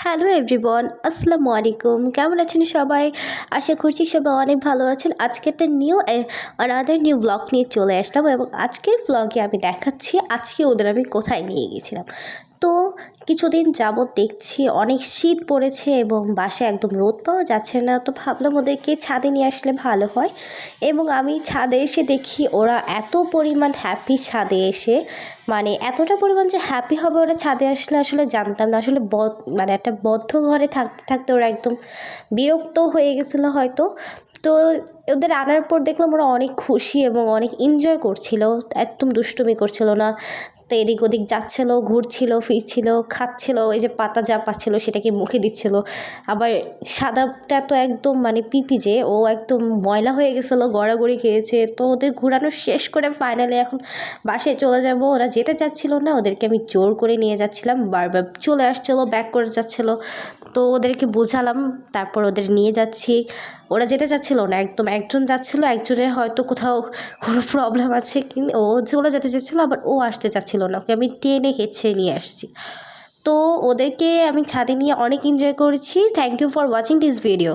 Hello everyone, আসসালামু আলাইকুম। কেমন আছেন সবাই? আশা করছি সবাই অনেক ভালো আছেন। আজকে একটা আনাদার নিউ ব্লগ নিয়ে চলে আসলাম এবং আজকের ব্লগে আমি দেখাচ্ছি আজকে ওদের আমি কোথায় নিয়ে গেছিলাম। তো কিছুদিন যাবত দেখছি অনেক শীত পড়েছে এবং বাসায় একদম রোদ পাওয়া যাচ্ছে না, তো ভাবলাম ওদেরকে ছাদে নিয়ে আসলে ভালো হয়। এবং আমি ছাদে এসে দেখি ওরা এত পরিমাণ হ্যাপি ছাদে এসে, মানে এতটা পরিমাণ যে হ্যাপি হবে ওরা ছাদে আসলে আসলে জানতাম না। আসলে মানে একটা বদ্ধ ঘরে থাকতে থাকতে ওরা একদম বিরক্ত হয়ে গেছিলো হয়তো। তো ওদের আনার পর দেখলাম ওরা অনেক খুশি এবং অনেক এনজয় করছিল, একদম দুষ্টুমি করছিল না। তো এদিক ওদিক যাচ্ছিলো, ঘুরছিল, ফিরছিল, খাচ্ছিল, এই যে পাতা যা পাচ্ছিল সেটাকে মুখে দিচ্ছিল। আবার সাদাটা তো একদম মানে পিপি যে ও একদম ময়লা হয়ে গেছিলো, গড়াগড়ি খেয়েছে। তো ওদের ঘোরানো শেষ করে ফাইনালি এখন বাসায় চলে যাব। ওরা যেতে চাচ্ছিল না, ওদেরকে আমি জোর করে নিয়ে যাচ্ছিলাম, বারবার চলে আসছিলো, ব্যাক করে যাচ্ছিলো। তো ওদেরকে বোঝালাম, তারপর ওদের নিয়ে যাচ্ছি। ওরা যেতে চাচ্ছিল না, একদম একজন যাচ্ছিলো, একজনের হয়তো কোথাও কোনো প্রবলেম আছে, কিন্তু ও চলে যেতে চাচ্ছিলো, আবার ও আসতে চাচ্ছিল না, ওকে আমি টেনে হেঁচড়ে নিয়ে আসছি। তো ওদেরকে আমি ছাদে নিয়ে অনেক এনজয় করেছি। Thank you for watching this video.